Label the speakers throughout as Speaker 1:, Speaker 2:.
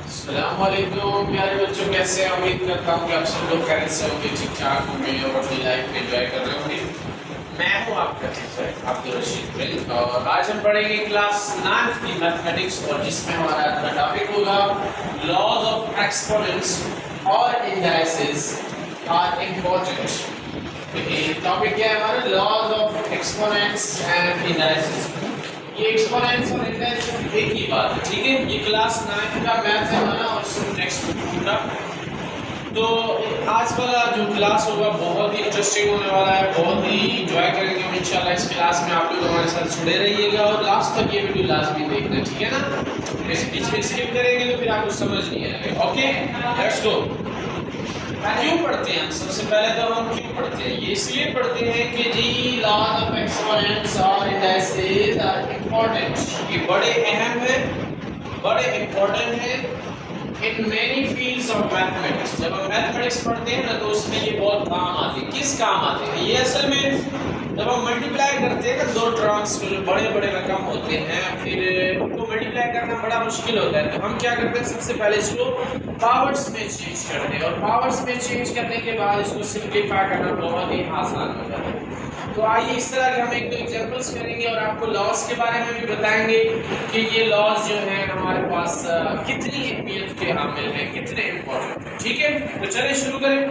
Speaker 1: अस्सलामुअलैकुम प्यारे बच्चों, कैसे हैं? उम्मीद करता हूँ कि आप सब लोग खैरियत से होंगे, ठीक ठाक होंगे और अपनी लाइफ में एंजॉय कर रहे होंगे। मैं हूँ आपका टीचर अब्दुल रशीद प्रिंस और आज हम पढ़ेंगे क्लास 9th की मैथमेटिक्स, और जिसमें हमारा आज का टॉपिक होगा लॉज ऑफ एक्सपोनेंट्स और इंडाइसेस आर इम्पोर्टेंट। देखिए टॉपिक क्या है हमारा, laws of exponents and indices. ये एक्सपोनेंट्स और इंडाइसेस एक ही बात है, ठीक है। ये क्लास 9 का मैथ है हमारा और इसमें टेक्स्ट बुक पूरा। तो आज वाला जो क्लास होगा बहुत ही इंटरेस्टिंग होने वाला है, बहुत ही एंजॉय करेंगे हम इंशाल्लाह इस क्लास में। आप लोग हमारे साथ जुड़े रहिएगा और लास्ट तक ये वीडियो लाजमी देखना, ठीक है ना। इस बीच में स्किप करेंगे तो फिर आपको समझ नहीं आएगा। Okay, let's go. क्यों पढ़ते हैं हम? सबसे पहले तो हम क्यों पढ़ते हैं? ये इसलिए पढ़ते हैं कि जी लॉज ऑफ एक्सपोनेंट्स और इंडाइसेस आर इम्पोर्टेंट। ये बड़े अहम है, बड़े इम्पोर्टेंट है in many fields of mathematics. जब हम मैथमेटिक्स पढ़ते हैं ना तो उसमें ये बहुत काम आते हैं। किस काम आते हैं? ये असल में जब हम मल्टीप्लाई करते हैं ना दो टर्म्स को, जो बड़े बड़े रकम होते हैं, फिर उनको मल्टीप्लाई करना बड़ा मुश्किल होता है। तो हम क्या करते हैं, सबसे पहले इसको पावर्स में चेंज करते हैं और पावर्स में चेंज करने के बाद इसको सिंप्लीफाई करना बहुत ही आसान हो जाता है। तो आइए इस तरह के हम एक दो एग्जांपल्स करेंगे और आपको लॉस के बारे में भी बताएंगे कि ये लॉस जो है हमारे पास कितनी अहमियत के हामिल है, कितने इम्पोर्टेंट है, ठीक है। तो चलिए शुरू करें।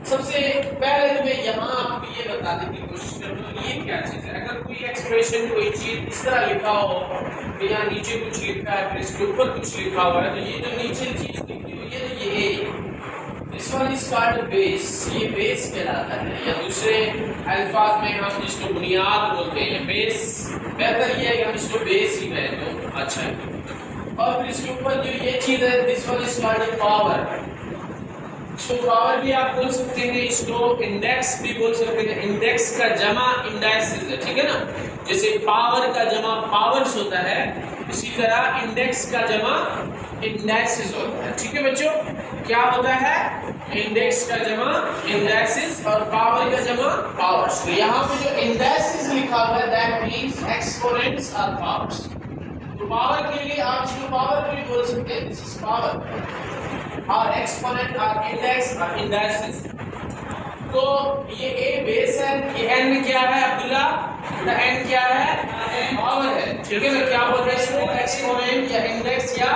Speaker 1: सबसे पहले तो मैं यहाँ आपको ये बताने की कोशिश करूँगा ये क्या चीज़ है। अगर कोई एक्सप्रेशन, कोई चीज़ इस तरह लिखा हो कि यहाँ नीचे कुछ लिखा है फिर इसके ऊपर कुछ लिखा हुआ है, तो ये जो नीचे चीज़ लिखी हुई है तो ये this one is called base. ये बेस कहलाता है, या दूसरे अल्फाज में हम इसको बुनियाद बोलते हैं। बेस बेहतर ये है कि हम इसको बेस ही कहें तो अच्छा है। और फिर इसके ऊपर जो ये चीज़ है this one is called power. इसको पावर भी आप बोल सकते हैं, इसको इंडेक्स भी बोल सकते हैं। इंडेक्स का जमा इंडाइसेस है, ठीक है ना। जैसे पावर का जमा पावर्स होता है, इसी तरह इंडेक्स का जमा इंडाइसेस होता है, ठीक है बच्चों। क्या होता है? इंडेक्स का जमा इंडाइसेस और पावर का जमा पावर्स। तो यहाँ पे जो इंडाइसेस लिखा हुआ है that means exponents are powers. तो पावर के लिए आप इसको पावर भी बोल सकते हैं, दिस इज पावर। और एक्सपोनेंट और इंडेक्स और इंडाइसेस। तो ये ए बेस है, ये एन क्या है अब्दुल्ला? तो एन क्या है? पावर है, ठीक है। क्या बोल रहे हैं इसको? एक्सपोनेंट या इंडेक्स या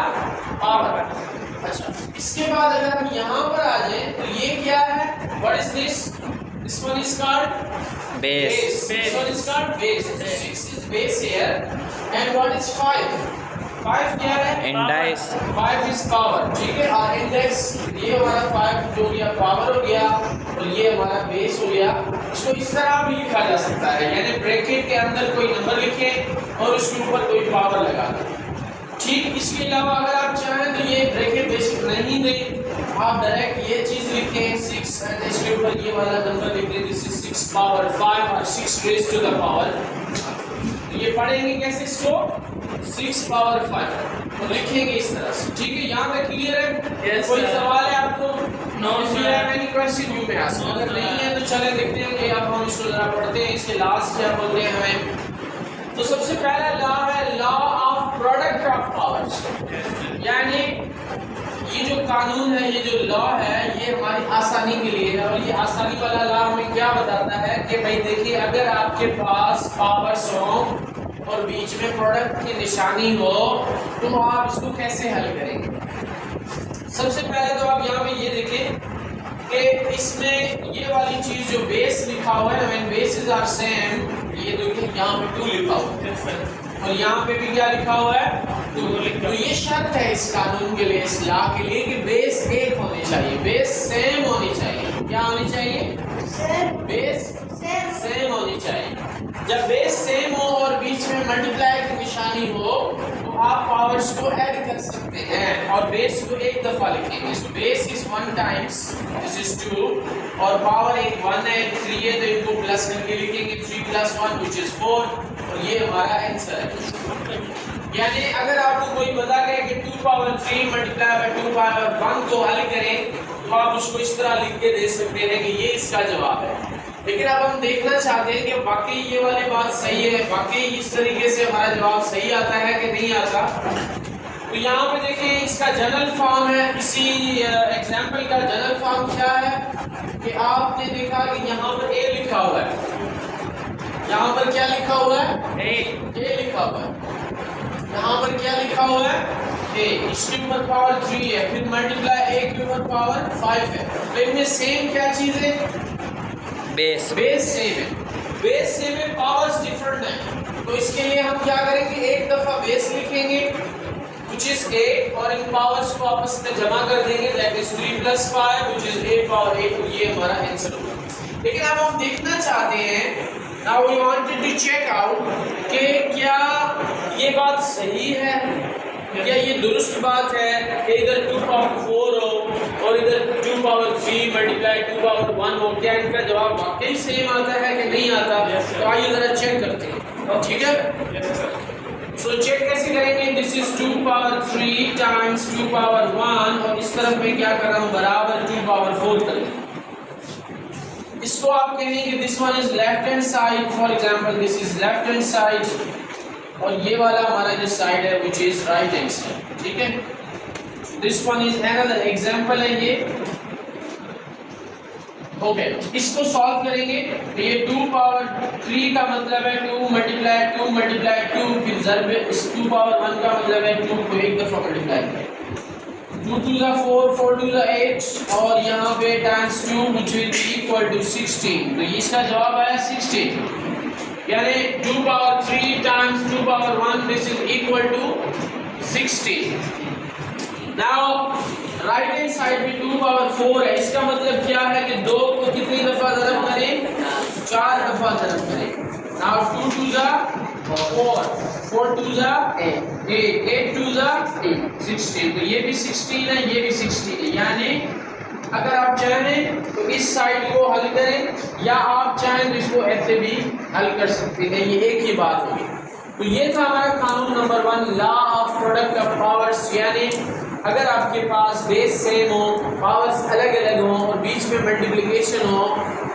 Speaker 1: पावर। अच्छा, इसके बाद अगर हम यहाँ पर आ जाए तो ये क्या है? What is this? This one is called base. This one is called base. 6 is base here and what is 5? 5 क्या है? इंडाइस। 5 इज पावर, ठीक है। और इंडेक्स ये हमारा 5 जो गया पावर हो गया और ये हमारा बेस हो गया। इसको इस तरह भी लिखा जा सकता है, यानी ब्रैकेट के अंदर कोई नंबर लिखे और उसके ऊपर कोई पावर लगा दें, ठीक। इसके अलावा अगर आप चाहें तो ये ब्रैकेट बेसिक नहीं दें, आप डायरेक्ट ये चीज लिखें 6 एंड इसके ऊपर ये वाला नंबर लिख दें, दिस इज 6 पावर 5 और 6 रेज़ टू द पावर। ये पढ़ेंगे कैसे इसको? 6 पावर 5 तो लिखेंगे इस तरह से, ठीक है। यहाँ तक क्लियर है? yes, कोई सवाल है आपको? No sir. Any question you may ask. अगर नहीं है तो चले देखते हैं कि अब हम इसको जरा पढ़ते हैं, इसके लास्ट क्या बोलते हैं हमें। तो सबसे पहला लॉ है law of product of powers. यानी ये जो कानून है, ये जो लॉ है, ये हमारी आसानी के लिए है। और ये आसानी वाला लॉ हमें क्या बताता है कि भाई देखिए, अगर आपके पास पावर्स हो और बीच में प्रोडक्ट की निशानी हो तो आप इसको कैसे हल करेंगे। सबसे पहले तो आप यहाँ पे ये देखें कि इसमें ये वाली चीज जो बेस लिखा हुआ है, व्हेन बेसेस आर सेम, ये देखिए यहाँ पे 2 लिखा हुआ है और यहाँ पे भी क्या लिखा हुआ है? 2। तो ये शर्त है इस कानून के लिए, इस लॉ के लिए कि बेस एक होनी चाहिए, बेस सेम होनी चाहिए। क्या होनी चाहिए? बेस सेम होनी चाहिए। जब बेस सेम हो और बीच में मल्टीप्लाई की निशानी हो तो आप पावर्स को ऐड कर सकते हैं और बेस को एक दफा लिखेंगे। So base is 1 times, this is 2 और पावर एक 1 है, 3 है तो इनको प्लस करके लिखेंगे 3 + 1 which is 4 और ये हमारा आंसर है। यानी अगर आपको कोई बता गया कि 2 पावर 3 मल्टीप्लाई बाय 2 पावर 1 को हल करें तो आप उसको इस तरह लिख के दे सकते हैं कि ये इसका जवाब है। लेकिन अब हम देखना चाहते हैं कि वाकई ये वाली बात सही है, वाकई इस तरीके से हमारा जवाब सही आता है कि नहीं आता। तो यहाँ पे देखिए इसका जनरल फॉर्म है, इसी एग्जाम्पल का जनरल फॉर्म क्या है कि आपने देखा कि यहाँ पर ए लिखा हुआ है, यहाँ पर क्या लिखा हुआ है, ए लिखा हुआ है, यहाँ पर क्या लिखा हुआ है, ए, इसके ऊपर पावर 3 है, फिर मल्टीप्लाई ए के ऊपर पावर 5 है। तो इनमें सेम क्या चीज है, बेस सेम है, बेस सेम है, पावर्स डिफरेंट है। तो इसके लिए हम क्या करेंगे, एक दफा बेस लिखेंगे which is 8 और इन पावर्स को आपस में जमा कर देंगे, that is 3 plus 5 which is 8 power 8। तो ये हमारा आंसर होगा। लेकिन अब हम देखना चाहते हैं, now we wanted to check out कि क्या ये बात सही है, क्या ये दुरुस्त बात है कि इधर 2 पावर 4 हो और इधर 2 पावर 3 मल्टीप्लाई 2 पावर 1 हो, क्या इनका जवाब वाकई सेम आता है कि नहीं आता? तो आइए जरा चेक करते हैं, ठीक है। सो चेक कैसे करेंगे, this is 2 power 3 times 2 power 1 और इस तरफ में क्या कर रहा हूँ, बराबर 2 पावर 4 करेंगे। इसको आप कहेंगे this one is left hand side, for example this is left hand side और ये वाला हमारा जो साइड है which is right hand side, ठीक है। This one is another example है ये, ओके। इसको सॉल्व करेंगे तो ये 2 पावर 3 का मतलब है 2 मल्टीप्लाई 2 मल्टीप्लाई 2, फिर ज़रब इस 2 पावर 1 का मतलब है 2 को एक दफा मल्टीप्लाई करें, 2 2 ज़ा 4 4 2 ज़ा 8 और यहाँ पे times 2 which will be equal to 16। तो इसका जवाब आया 16, यानी 2 power 3 times 2 power 1 this is equal to 16। Now right hand side में 2 पावर 4 है, इसका मतलब क्या है कि 2 को कितनी दफा ज़रब करें, 4 दफा ज़रब करें। नाउ 2 2 ज़ा 4 4 2 ज़ा 8 8 2 ज़ा 16, तो ये भी 16 है, ये भी 16 है, यानी अगर आप चाहें तो इस साइड को हल करें या आप चाहें तो इसको ऐसे भी हल कर सकते हैं, ये एक ही बात होगी। तो ये था हमारा कानून number 1, law of product of powers, यानी अगर आपके पास बेस सेम हो, पावर्स अलग अलग हो और बीच में मल्टीप्लिकेशन हो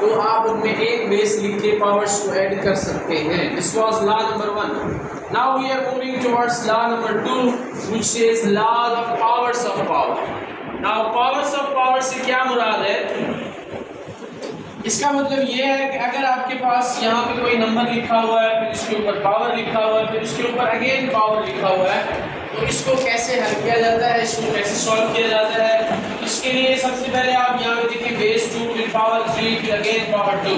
Speaker 1: तो आप उनमें एक बेस लिख के पावर्स को ऐड कर सकते हैं। This was law number 1। Now we are moving towards law number 2 which is law of powers of power. Now powers of power से क्या मुराद है, इसका मतलब ये है कि अगर आपके पास यहाँ पे कोई नंबर लिखा हुआ है, फिर इसके ऊपर पावर लिखा हुआ है, फिर इसके ऊपर अगेन पावर लिखा हुआ है, तो इसको कैसे हल किया जाता है, इसको कैसे सॉल्व किया जाता है। इसके लिए सबसे पहले आप यहाँ पे देखिए बेस 2 फिर पावर 3 फिर अगेन पावर 2।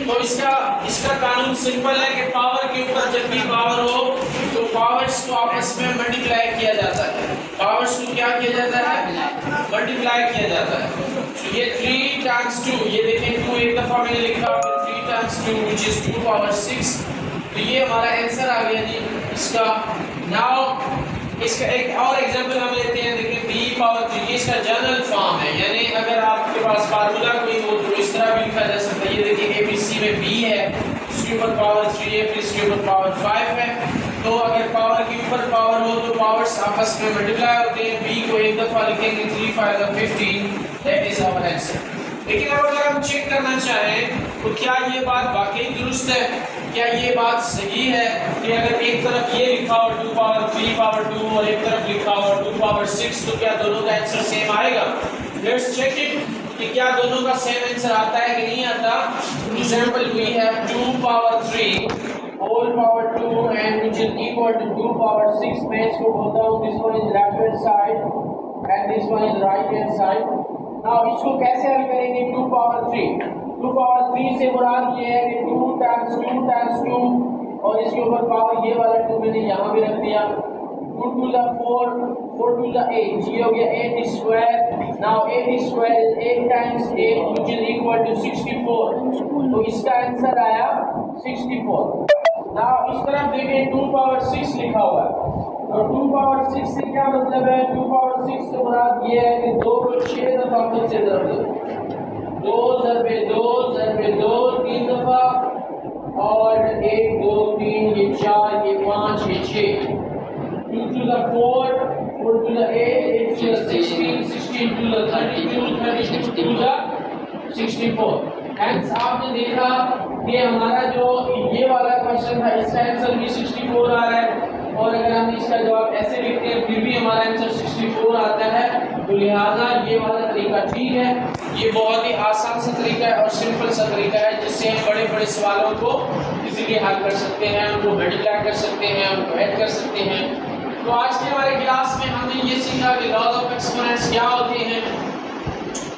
Speaker 1: तो इसका कानून सिंपल है कि पावर के ऊपर जब भी पावर हो तो पावर्स को आपस में मल्टीप्लाई किया जाता है, पावर्स को क्या किया जाता है, मल्टीप्लाई किया जाता है। तो ये 3 टाइम्स 2, ये देखें 2 एक दफा मैंने लिखा, फिर 3 टाइम्स 2 व्हिच इज 2 पावर 6। तो ये हमारा आंसर आ गया जी इसका। नाउ इसका एक और एग्जांपल हम लेते हैं, देखिए b पावर 3, इसका जनरल फॉर्म है, यानी अगर आपके पास फार्मूला कोई हो तो इस तरह भी लिखा जा सकता है। ये देखिए abc में b है, इसके ऊपर पावर 3 है, फिर इसके ऊपर पावर 5 है। तो अगर पावर के ऊपर पावर हो तो पावर्स आपस में मल्टीप्लाई होते हैं, b को एक दफा लिखेंगे 3 5 15, दैट इज आवर आंसर। लेकिन अब अगर हम चेक करना चाहें तो क्या ये बात वाकई दुरुस्त है, क्या ये बात सही है कि अगर एक तरफ ये लिखा हो 2 पावर 3 पावर 2 और एक तरफ लिखा हो 2 पावर 6 तो क्या दोनों का आंसर सेम आएगा? लेट्स चेक इट कि क्या दोनों का सेम आंसर आता है कि नहीं आता। Example we have 2 power 3 whole power 2 and which is equal to 2 power 6। मैं इसको बोलता हूं this one is left hand side and this one is right hand side. Now इसको कैसे हल करेंगे, 2 पावर 3 से मुराद ये है कि 2 टाइम्स 2 और इसके ऊपर पावर ये वाला 2 मैंने यहाँ भी रख दिया। 2 2 ज़ा 4 4 2 ज़ा 8, ये हो गया 8 square. Now 8 square is 8 times 8 which is equal to 64। तो इसका आंसर आया 64। नाउ इस तरफ देखिए 2 पावर 6 लिखा हुआ है, तो 2 पावर 6 से क्या मतलब है, 2 पावर 6 से मुराद ये है कि 2 को 6 दफा खुद से ज़रब दो, 2 ज़रबे 2 ज़रबे 2 3 दफा और 1 2 3 ये 4 ये 5 ये 6। 2 to the 4 4 to the 8 8 to the 16 16 to the 32 32 to the 64। Hence आपने देखा कि हमारा जो ये वाला क्वेश्चन था इसका आंसर भी 64 आ रहा है। और अगर हम इसका जवाब ऐसे लिखते हैं फिर भी हमारा आंसर 64 आता है, तो लिहाजा ये वाला तरीका ठीक है। ये बहुत ही आसान सा तरीका है और सिंपल सा तरीका है जिससे हम बड़े बड़े सवालों को इजीली हल कर सकते हैं, उनको मल्टीप्लाई कर सकते हैं, उनको ऐड कर सकते हैं। तो आज के हमारे क्लास में हमने ये सीखा कि लॉज ऑफ एक्सपोनेंट्स क्या होते हैं,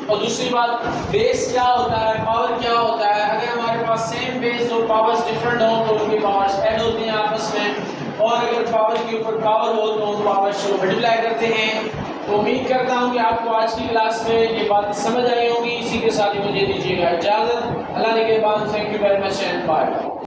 Speaker 1: और दूसरी बात बेस क्या होता है, पावर क्या होता है। अगर हमारे पास सेम बेस हो, पावर्स डिफरेंट हो तो उनकी पावर्स ऐड होती हैं आपस में, और अगर पावर के ऊपर पावर हो तो हम पावर्स को मल्टीप्लाई करते हैं। तो उम्मीद करता हूँ कि आपको आज की क्लास में ये बात समझ आई होगी। इसी के साथ ही मुझे दीजिएगा इजाज़त। अल्लाह के बाद, thank you very much and bye.